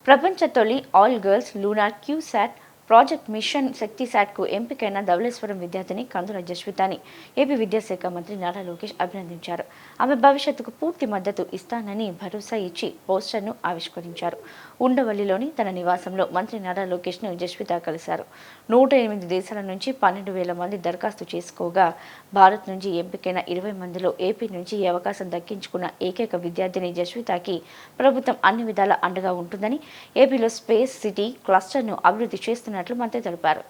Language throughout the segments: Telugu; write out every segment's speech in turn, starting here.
ప్రపంచ తొలి all girls lunar CubeSat project mission శక్తిశాట్కు ఎంపికైన ధవళేశ్వరం విద్యార్థిని కందుల జస్వితాని ఏపీ విద్యాశాఖ మంత్రి నారా లోకేష్ అభినందించారు. ఆమె భవిష్యత్తుకు పూర్తి మద్దతు ఇస్తానని భరోసా ఇచ్చి పోస్టర్ను ఆవిష్కరించారు. ఉండవల్లిలోని తన నివాసంలో మంత్రి నారా లోకేష్ను జస్విత కలిశారు. 108 దేశాల నుంచి 12,000 మంది దరఖాస్తు చేసుకోగా భారత్ నుంచి ఎంపికైన 20 మందిలో ఏపీ నుంచి ఈ అవకాశం దక్కించుకున్న ఏకైక విద్యార్థిని జస్వితకి ప్రభుత్వం అన్ని విధాల అండగా ఉంటుందని, ఏపీలో స్పేస్ సిటీ క్లస్టర్ను అభివృద్ధి చేస్తున్నట్లు మంత్రి తెలిపారు.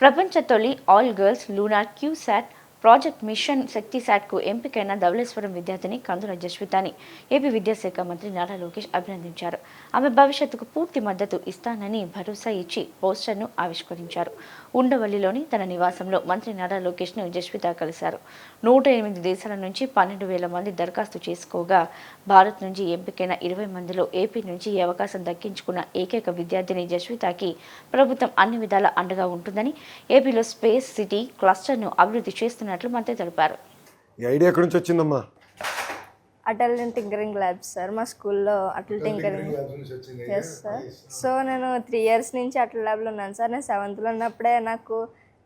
ప్రపంచ తొలి all girls lunar CubeSat project mission శక్తిశాట్కు ఎంపికైన ధవళేశ్వరం విద్యార్థిని కందుల జస్వితాని ఏపీ విద్యాశాఖ మంత్రి నారా లోకేష్ అభినందించారు. ఆమె భవిష్యత్తుకు పూర్తి మద్దతు ఇస్తానని భరోసా ఇచ్చి పోస్టర్ను ఆవిష్కరించారు. ఉండవల్లిలోని తన నివాసంలో మంత్రి నారా లోకేష్ను జస్విత కలిశారు. 108 దేశాల నుంచి 12,000 మంది దరఖాస్తు చేసుకోగా భారత్ నుంచి ఎంపికైన 20 మందిలో ఏపీ నుంచి ఈ అవకాశం దక్కించుకున్న ఏకైక విద్యార్థిని జస్వితకి ప్రభుత్వం అన్ని విధాల అండగా ఉంటుందని, ఏపీలో స్పేస్ సిటీ క్లస్టర్ను అభివృద్ధి చేస్తున్నట్లు మంత్రి తెలిపారు. ఈ ఐడియా ఎక్కడి నుంచి వచ్చిందమ్మా? అటల్ టింకరింగ్ ల్యాబ్స్ సార్, మా స్కూల్లో Atal tinkering. Yes sir. So నేను 3 years నుంచి అటల్ ల్యాబ్లో ఉన్నాను సార్. నేను 7th ఉన్నప్పుడే నాకు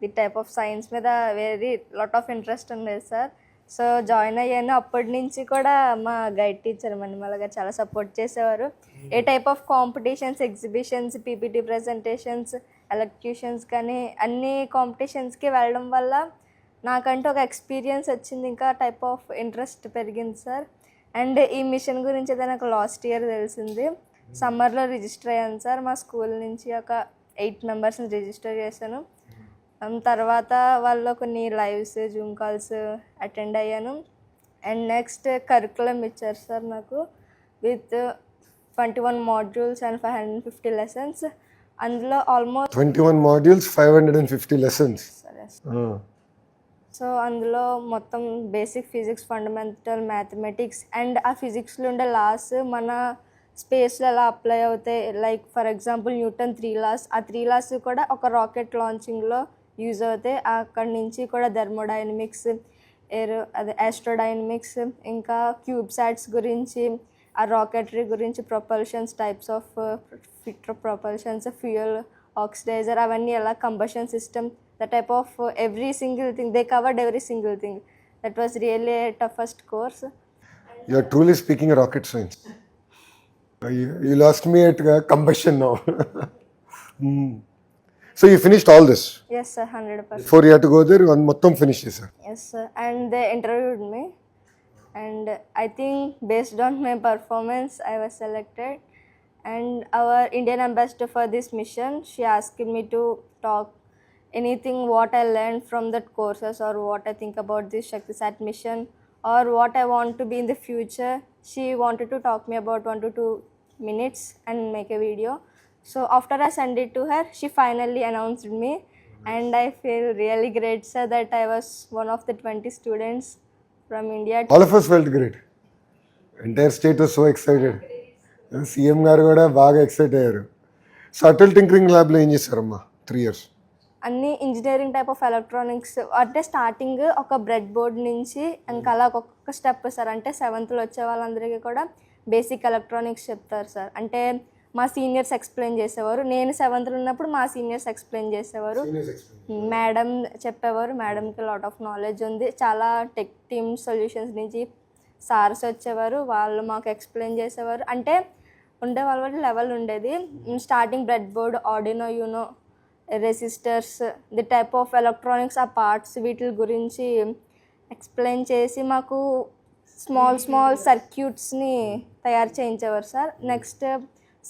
ది టైప్ ఆఫ్ సైన్స్ మీద వెరీ లాట్ ఆఫ్ ఇంట్రెస్ట్ ఉండేది సార్. సో జాయిన్ అయ్యాను. అప్పటి నుంచి కూడా మా గైడ్ టీచర్ మణిమాల గారు చాలా సపోర్ట్ చేసేవారు. ఏ type of competitions, exhibitions, PPT presentations, elocutions కానీ అన్ని కాంపిటీషన్స్కి వెళ్ళడం వల్ల నాకంటూ ఒక ఎక్స్పీరియన్స్ వచ్చింది. ఇంకా టైప్ ఆఫ్ ఇంట్రెస్ట్ పెరిగింది సార్. అండ్ ఈ మిషన్ గురించి అయితే నాకు లాస్ట్ ఇయర్ తెలిసింది. సమ్మర్లో రిజిస్టర్ అయ్యాను సార్. మా స్కూల్ నుంచి ఒక 8 మెంబర్స్ని రిజిస్టర్ చేశాను. తర్వాత వాళ్ళు కొన్ని లైవ్స్, జూమ్ కాల్స్ అటెండ్ అయ్యాను. అండ్ నెక్స్ట్ కరికులం ఇచ్చారు సార్ నాకు విత్ 21 modules and 550 lessons. అందులో ఆల్మోస్ట్ 21 modules, 550 lessons. సరే. సో అందులో మొత్తం basic physics, fundamental mathematics and ఆ ఫిజిక్స్లో ఉండే లాస్ మన స్పేస్లో ఎలా అప్లై అవుతాయి. Like for example Newton 3 laws, ఆ 3 laws కూడా ఒక రాకెట్ లాంచింగ్లో యూజ్ అవుతాయి. అక్కడి నుంచి కూడా థర్మోడైనమిక్స్, ఆస్ట్రోడైనమిక్స్, ఇంకా క్యూబ్సాట్స్ గురించి, ఆ రాకెటరీ గురించి, ప్రొపల్షన్స్, టైప్స్ ఆఫ్ ప్రొపల్షన్స్, ఫ్యూయల్, ఆక్సిడైజర్, అవన్నీ ఎలా, combustion system, the type of every single thing. They covered every single thing. That was really a toughest course. You are truly speaking rocket science. You lost me at combustion now. So you finished all this? Yes sir, 100%. Before you had to go there, one mottam finish sir. Yes sir, and they interviewed me and I think based on my performance I was selected. And our Indian ambassador for this mission, she asked me to talk anything what I learned from that courses or what I think about this ShaktiSat mission or what I want to be in the future. She wanted to talk me about 1 to 2 minutes and make a video. So after I sent it to her, she finally announced me and I feel really great sir that I was one of the 20 students from India. All of us felt great. Entire state was so excited. CM గారు కూడా బాగా ఎక్సైట్ అయ్యారు. సో అటల్ టింకరింగ్ ల్యాబ్లో ఏం చేశారమ్మా 3 years? అన్ని ఇంజనీరింగ్ టైప్ ఆఫ్ ఎలక్ట్రానిక్స్ అంటే స్టార్టింగ్ ఒక బ్రెడ్ బోర్డ్ నుంచి ఇంకా అలా ఒక్కొక్క స్టెప్ సార్. అంటే 7th వచ్చే వాళ్ళందరికీ కూడా బేసిక్ ఎలక్ట్రానిక్స్ చెప్తారు సార్. అంటే మా సీనియర్స్ ఎక్స్ప్లెయిన్ చేసేవారు. నేను 7th ఉన్నప్పుడు మా సీనియర్స్ ఎక్స్ప్లెయిన్ చేసేవారు. మేడం చెప్పేవారు. మేడంకి లాట్ ఆఫ్ నాలెడ్జ్ ఉంది. చాలా టెక్ టీమ్ సొల్యూషన్స్ నుంచి సార్స్ వచ్చేవారు. వాళ్ళు మాకు ఎక్స్ప్లెయిన్ చేసేవారు. అంటే ఉండే వాళ్ళ లెవెల్ ఉండేది. Starting bread board, Arduino Uno, resistors, the type of electronics, ఆ పార్ట్స్ వీటి గురించి ఎక్స్ప్లెయిన్ చేసి మాకు స్మాల్ సర్క్యూట్స్ని తయారు చేయించేవారు సార్. నెక్స్ట్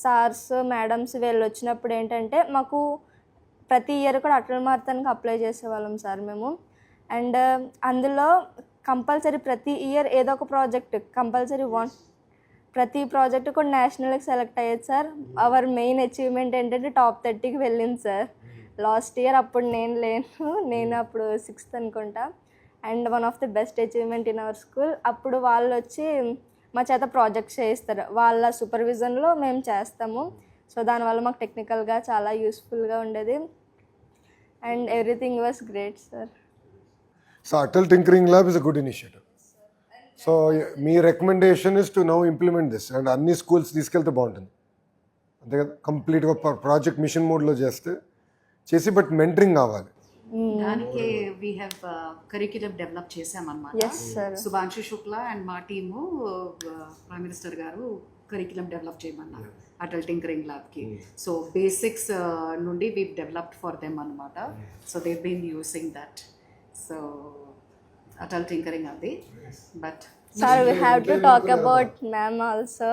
సార్స్, మేడమ్స్ వీళ్ళు వచ్చినప్పుడు ఏంటంటే మాకు ప్రతి ఇయర్ కూడా అటల్ మారథాన్కి అప్లై చేసేవాళ్ళం సార్ మేము. అండ్ అందులో కంపల్సరీ ప్రతి ఇయర్ ఏదో ఒక ప్రాజెక్ట్ కంపల్సరీ ప్రతి ప్రాజెక్ట్ కూడా నేషనల్కి సెలెక్ట్ అయ్యేది సార్. అవర్ మెయిన్ అచీవ్మెంట్ ఏంటంటే టాప్ 30కి వెళ్ళింది సార్. లాస్ట్ ఇయర్ అప్పుడు నేను అప్పుడు 6th అనుకుంటా. And one of the best achievement in our school. అప్పుడు వాళ్ళు వచ్చి మా చేత ప్రాజెక్ట్స్ చేయిస్తారు. వాళ్ళ సూపర్విజన్లో మేము చేస్తాము. సో దానివల్ల మాకు టెక్నికల్గా చాలా యూస్ఫుల్గా ఉండేది. And everything was great sir. So Atal tinkering lab is a good initiative. So me recommendation is to now implement this and అన్ని స్కూల్స్ తీసుకెళ్తే బాగుంటుంది. అంతే కదా, కంప్లీట్గా ప్రాజెక్ట్ మిషన్ మోడ్లో చేసి బట్ మెంటరింగ్ కావాలి. దానికి వీ హ్యావ్ కరిక్యులం డెవలప్ చేసామన్నమాట. Yes sir. Shubhanshu Shukla and మా టీము ప్రైమ్ మినిస్టర్ గారు కరిక్యులం డెవలప్ చేయమన్నారు అటల్ టింకరింగ్ ల్యాబ్కి. సో బేసిక్స్ నుండి వీ డెవలప్డ్ ఫర్ దెమ్ అనమాట. So they been using that. So Atal tinkering అది. But Sir, we have to talk about ma'am also.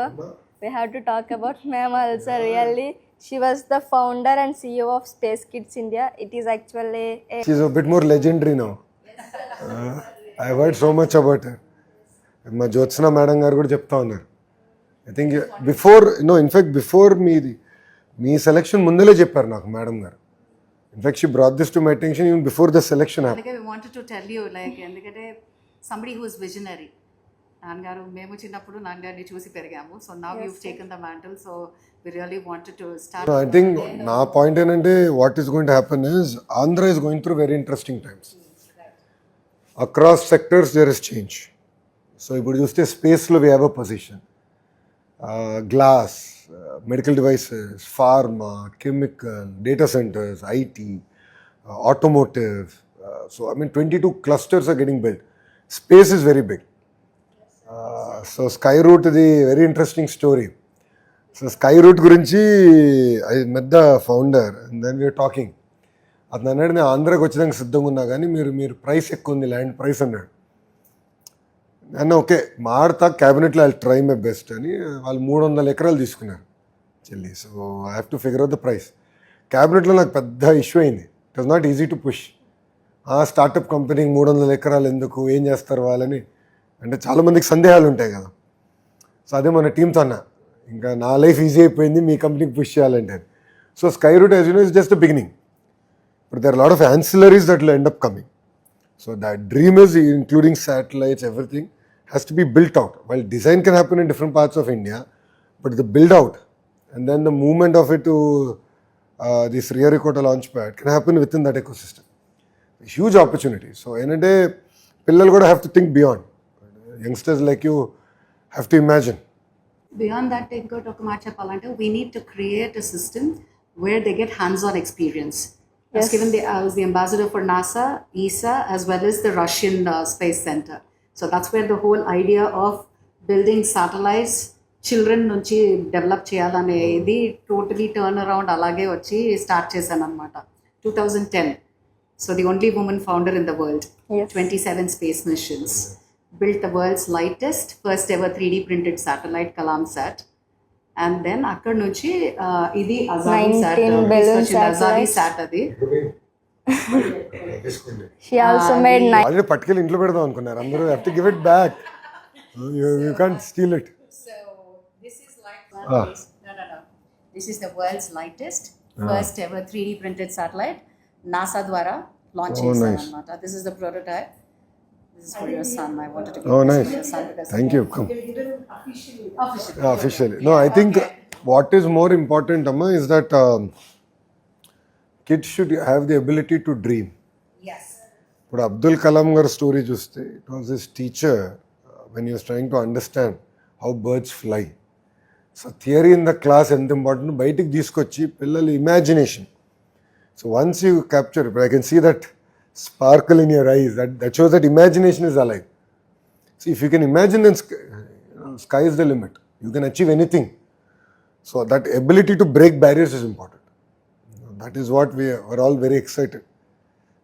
We have to talk about ma'am also. Really, she was the founder and CEO of Space Kids India. It is actually a She's a bit more legendary now. I've heard so much about her. మా జ్యోత్స్న మేడం గారు కూడా చెప్తా ఉన్నారు. ఐ థింక్ బిఫోర్ మీ సెలెక్షన్ ముందలే చెప్పారు నాకు మేడం గారు. In fact she brought this to my attention even before the selection. అందుకే we wanted to tell you like, ఎందుకంటే సంబడి హూ ఇస్ విజనరీ. నాన్నగారు మేము చిన్నప్పుడు నాన్నగారిని చూసి పెరిగాము. So now you've taken the mantle. So we really wanted to start. I think నా పాయింట్ ఏంటంటే what is going to happen is Andhra is going through very interesting times. Across sectors there is change. So ఇప్పుడు చూస్తే స్పేస్లో we have a position. Glass, medical devices, pharma, chemical, data centres, IT, automotive. So I mean 22 clusters are getting built. Space is very big. So Skyroot is a very interesting story. So Skyroot గురించి I met the founder and then we were talking. అతను అన్నాడు, నేను ఆంధ్రాకి వచ్చేదానికి సిద్ధంగా ఉన్నా కానీ మీరు ప్రైస్ ఎక్కువ ఉంది, ల్యాండ్ ప్రైస్ అన్నాడు. అన్న ఓకే మాడతా క్యాబినెట్లో ఐ ట్రై మై బెస్ట్ అని. వాళ్ళు 300 ఎకరాలు తీసుకున్నారు చెల్లి. So I have to figure out the price. క్యాబినెట్లో నాకు పెద్ద ఇష్యూ అయింది. It was not easy to push. Startup కంపెనీకి 300 ఎకరాలు ఎందుకు, ఏం చేస్తారు వాళ్ళని అంటే చాలామందికి సందేహాలు ఉంటాయి కదా. సో అదే మన టీంతో అన్న, ఇంకా నా లైఫ్ ఈజీ అయిపోయింది మీ కంపెనీకి పుష్ చేయాలంటే. So Skyroot as you know is just the beginning. But there are lot of ancillaries that will end up coming. So that dream is, including satellites, everything has to be built out. While design can happen in different parts of India, but the build out and then the movement of it to this Sriharikota launchpad can happen within that ecosystem. A huge opportunity. So ఏంటంటే పిల్లలు కూడా have to think beyond. Youngsters like you have to imagine. Beyond that ఇంకోటి ఒక మాట చెప్పాలంటే we need to create a system where they get hands on experience. Yes. I was the ambassador for NASA, ESA, as well as the Russian Space Center. So that's where the whole idea of building satellites, children నుంచి డెవలప్ చేయాలనేది టోటలీ టర్న్ అరౌండ్ అలాగే వచ్చి స్టార్ట్ చేశాను అనమాట 2010. So the only woman founder in the world. Yes. 27 space missions. Built the world's lightest, first ever 3D printed satellite, Kalamsat. And then అక్కడ నుంచి ఇది అజాదీ 19 balloon అజాదీ satellites. సాట్ అది. she also made 9 ఆల్రెడీ పట్టుకెళ్ళి ఇంట్లో పెడదాం అనుకున్నారు అందరూ. Have to give it back. You can't steel it. So this is like no. This is the world's lightest, first ever 3D printed satellite. NASA ద్వారా లాంచ్ చేశారు అన్నమాట. This is the prototype. This is for your son. I wanted to give Oh, this nice. for your son because Thank you. Come. officially. Officially. No, I think what is more important, Amma, is that kids should have the ability to dream. Yes. ఇప్పుడు అబ్దుల్ కలాం గారి స్టోరీ చూస్తే it was his teacher when you was trying to understand how birds fly. So theory in the class ఎంత ఇంపార్టెంట్, బయటికి తీసుకొచ్చి పిల్లలు imagination. So once you capture, I can see that sparkle in your eyes, that shows that imagination is alive. See, if you can imagine, then sky is the limit. You can achieve anything. So that ability to break barriers is important. That is what we are all very excited.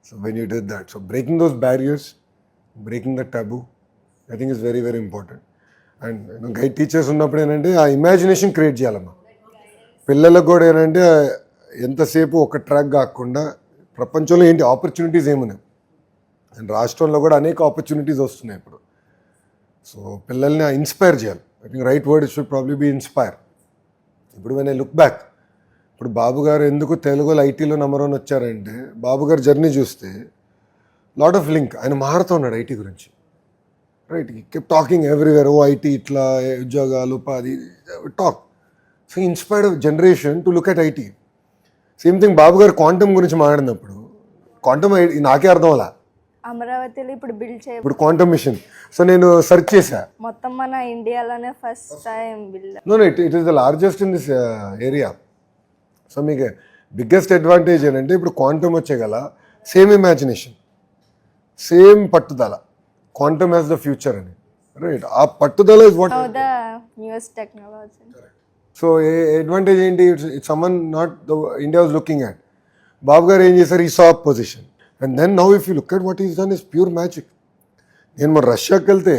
So when you did that, so breaking those barriers, breaking the taboo, I think is very, very important. And guide teachers ఉన్నప్పుడు ఏంటంటే ఆ ఇమాజినేషన్ క్రియేట్ చేయాలమ్మా. పిల్లలకు కూడా ఏంటంటే ఎంతసేపు ఒక ట్రాక్ కాకుండా ప్రపంచంలో ఏంటి ఆపర్చునిటీస్ ఏమున్నాయి, అండ్ రాష్ట్రంలో కూడా అనేక ఆపర్చునిటీస్ వస్తున్నాయి ఇప్పుడు. సో పిల్లల్ని ఇన్స్పైర్ చేయాలి. I think right word should probably be inspire. ఇప్పుడు వెన్ ఐ లుక్ బ్యాక్, ఇప్పుడు బాబు గారు ఎందుకు తెలుగులో ఐటీలో నెంబర్ 1 వచ్చారంటే బాబు గారు జర్నీ చూస్తే లాట్ ఆఫ్ లింక్. ఆయన మారుతూ ఉన్నాడు ఐటీ గురించి, రైట్? కెప్ టాకింగ్ ఎవ్రీవేర్, ఓ ఐటీ ఇట్లా ఉద్యోగాలు ఉపాధి talk. So inspired generation to look at IT. Same thing Babu గారు క్వాంటమ్ గురించి మాట్లాడినప్పుడు, క్వాంటమ్ నాకే అర్థం అలా, అమరావతిలో ఇప్పుడు బిల్డ్ చేయ ఇప్పుడు క్వాంటమ్ మిషన్. సో నేను సెర్చ్ చేశా. మొత్తం మన ఇండియాలోనే first time build. No it is the largest in this area. So మీకు బిగ్గెస్ట్ అడ్వాంటేజ్ ఏంటంటే ఇప్పుడు క్వాంటమ్ వచ్చేగల సేమ్ ఇమాజినేషన్, సేమ్ పట్టుదల. క్వాంటమ్ హ్యాస్ ద ఫ్యూచర్ అని, రైట్? ఆ పట్టుదల is what the newest technology. So ఏ అడ్వాంటేజ్ ఏంటి? It's someone not the India was looking at. Babu గారు ఏం చేశారు? ఈ soft position. And then now if you look at what is done is pure magic. నేను మన రష్యాకి వెళ్తే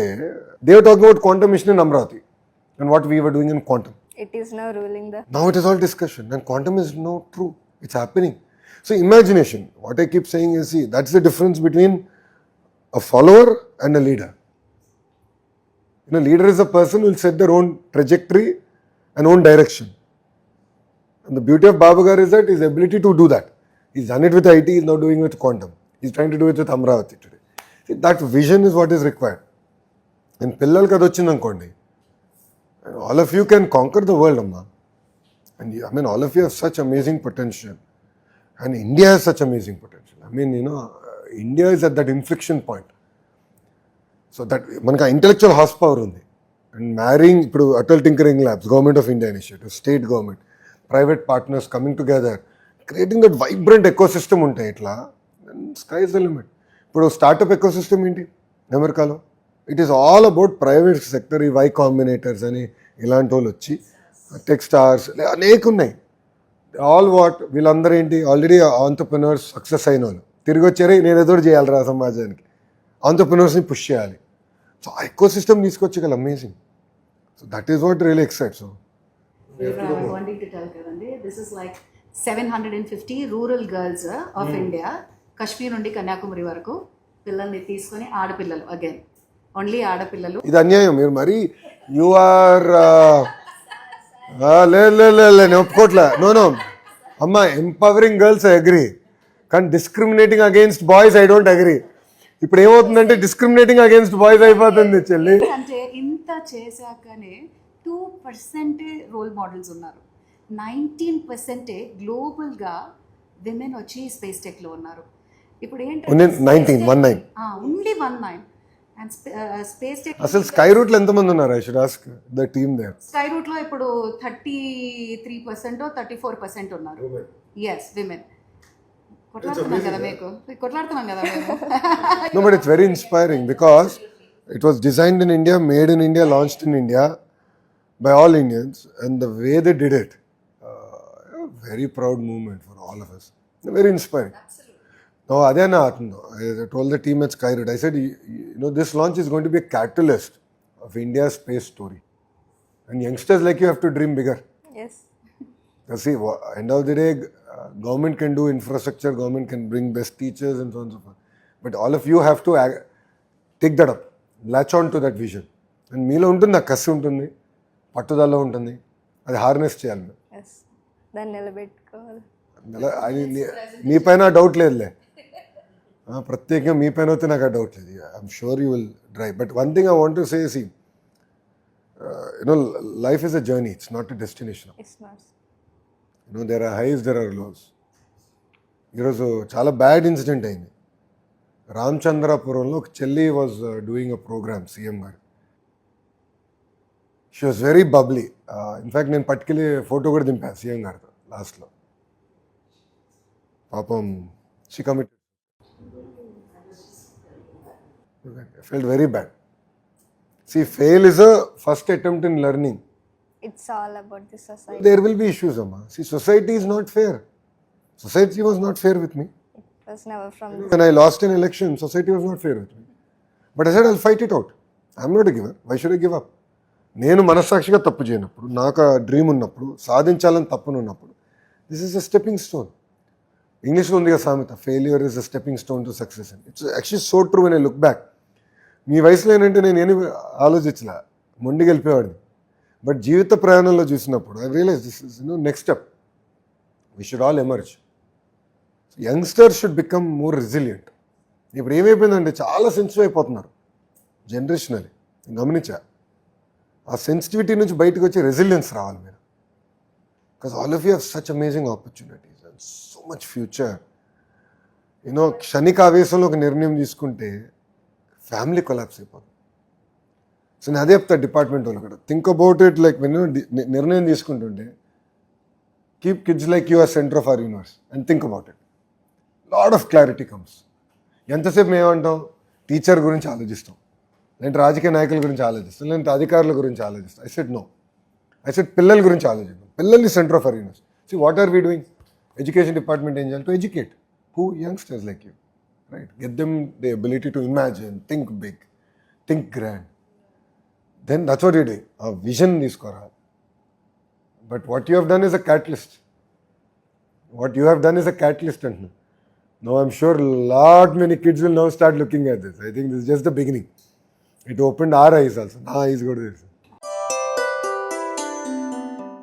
they were talking about quantum mission in Amaravati and what we were doing in quantum. It is now ruling the. Now it is all discussion and quantum is no true. It's happening. So imagination, what I keep saying is, see, that's the difference between a follower and a leader. You know, leader is a person who will set their own trajectory and own direction. And the beauty of Babu Garu is that his ability to do that. He's done it with IT, he's now doing it with quantum. He's trying to do it with Amravati today. See, that vision is what is required. And Pillalki adi vachindanukondi, and all of you can conquer the world, Amma. And I mean, all of you have such amazing potential. And India has such amazing potential. I mean, you know, India is at that inflection point. So that manaka intellectual horsepower undi. And marrying ఇప్పుడు Atal Tinkering Labs, Government of India initiative, state government, private partners coming together, creating that vibrant ecosystem ఉంటాయి ఇట్లా, and sky is the limit. ఇప్పుడు స్టార్టప్ ఎకోసిస్టమ్ ఏంటి అమెరికాలో? It is all about private sector. ఈ వై కాంబినేటర్స్ అని ఇలాంటి వాళ్ళు వచ్చి, టెక్ స్టార్స్ అనేక ఉన్నాయి. ఆల్ వాట్ వీళ్ళందరూ ఏంటి? ఆల్రెడీ ఆంటర్ప్రినర్స్, సక్సెస్ అయిన వాళ్ళు తిరిగి వచ్చారే, నేను ఏదో చేయాలిరా సమాజానికి, ఆంటర్ప్రినర్స్ని పుష్ చేయాలి. సో ఆ ఎకో సిస్టమ్ తీసుకొచ్చగల amazing. So that is what really excite. So wanting to tell కదండి, this is like 750 rural girls of India, Kashmir నుండి కన్యాకుమారి వరకు పిల్లల్ని తీసుకొని, ఆడపిల్లలు, అగైన్ ఓన్లీ ఆడపిల్లలు. ఇది అన్యాయం. మీరు మరి యు ఆర్ లేదు నేను ఒప్పుకోట్లే. నో అమ్మ, ఎంపవరింగ్ గర్ల్స్ ఐ అగ్రీ, కానీ discriminating against boys I don't agree. ఇప్పుడు ఏమవుతుందంటే డిస్క్రిమినేటింగ్ అగేన్స్ట్ బాయ్స్ అయిపోతుంది చెల్లి. అంటే ఇంత చేశాకనే 2% రోల్ మోడల్స్ ఉన్నారు. 19% గ్లోబల్గా విమెన్ వచ్చి స్పేస్ టెక్లో ఉన్నారు. ఇప్పుడు ఏంటంటే 19 ఓన్లీ 19. అండ్ స్పేస్ టెక్ అసలు స్కై రూట్లో ఎంతమంది ఉన్నారు? I should ask the team there. స్కై రూట్లో ఇప్పుడు 33% 34% ఉన్నారు. Yes, women. కొట్లాడుతున్నాం కదా మేము. No, but it's very inspiring because it was designed in India, made in India, launched in India by all Indians, and the way they did it, a very proud movement for all of us. Very inspiring. Now, I told the team at Skyroot, I said, you know, this launch is going to be a catalyst of India's space story. And youngsters like you have to dream bigger. Yes. Because see, end of the day, government can do infrastructure, government can bring best teachers and so on and so forth. But all of you have to take that up, latch on to that vision. And మీలో ఉంటుంది, ఆ కసి ఉంటుంది, పట్టుదల ఉంటుంది, అది హార్నెస్ చేయాలి. ఎస్, దాన్ని నిలబెట్టుకోవాలి. మీ పైన డౌట్ లేదులే, ప్రత్యేకంగా మీ పైన అయితే నాకు ఆ డౌట్ లేదు. I'm sure you will drive. But one thing I want to say, see, you know, life is a journey, it's not a destination. It's not. You know, there are highs, there are lows. ఈరోజు చాలా బ్యాడ్ ఇన్సిడెంట్ అయింది. రామచంద్రాపురంలో ఒక చెల్లి was doing a program, CM గారు. She was very bubbly. In fact నేను పట్టుకెళ్ళి ఫోటో కూడా దింపాను సీఎం గారితో లాస్ట్లో. పాపం she committed. I felt very bad. See, fail is a first attempt in learning. It's all about the society. There will be issues, Amma. See, society is not fair. Society was not fair with me. It was never from the. When I lost an election, society was not fair with me. But I said, I'll fight it out. I'm not a giver. Why should I give up? నేను మనస్సాక్షిగా తప్పు చేయనప్పుడు, నాకు ఆ డ్రీమ్ ఉన్నప్పుడు, సాధించాలని తప్పునున్నప్పుడు, this is a stepping stone. ఇంగ్లీష్లో ఉంది కదా సామెత, failure is a stepping stone to success అని. It's actually so true when I look back. మీ వయసులో ఏంటంటే నేను ఏమి ఆలోచించలే, మొండికి వెళ్ళిపోయేవాడిని. బట్ జీవిత ప్రయాణంలో చూసినప్పుడు I realise this is next step. We should all emerge. Youngsters should become more resilient. ఇప్పుడు ఏమైపోయిందంటే చాలా సెన్సిటివ్ అయిపోతున్నారు జనరేషనల్లీ. గమనించా, ఆ సెన్సిటివిటీ నుంచి బయటకు వచ్చి రెసిలియన్స్ రావాలి మీరు. Because all of you have such amazing opportunities and so much future. You know క్షణిక ఆవేశంలో ఒక నిర్ణయం తీసుకుంటే ఫ్యామిలీ కొలాప్స్ అయిపోతుంది. సో నేను అదే చెప్తా డిపార్ట్మెంట్ వాళ్ళు కూడా, థింక్ అబౌట్ ఇట్ లైక్ నేను నిర్ణయం తీసుకుంటుంటే keep kids like you are centre of our universe and think about it. Lot of clarity comes. ఎంతసేపు మేమంటాం టీచర్ గురించి ఆలోచిస్తాం, లేదంటే రాజకీయ నాయకుల గురించి ఆలోచిస్తాం, లేదంటే అధికారుల గురించి ఆలోచిస్తాం. I said no, I said పిల్లల గురించి ఆలోచిద్దాం. పిల్లల్ని centre of our universe. See what are we doing? Education department ఏం చేయాలి? To educate who youngsters like you, right? Get them the ability to imagine, think big, think grand. Then that's what you're doing. A vision తీసుకోరా. But what you have done is a catalyst. What you have done is a catalyst. And now I'm sure lot many kids will now start looking at this. I think this is just the beginning. It opened our eyes also. Our eyes go to this.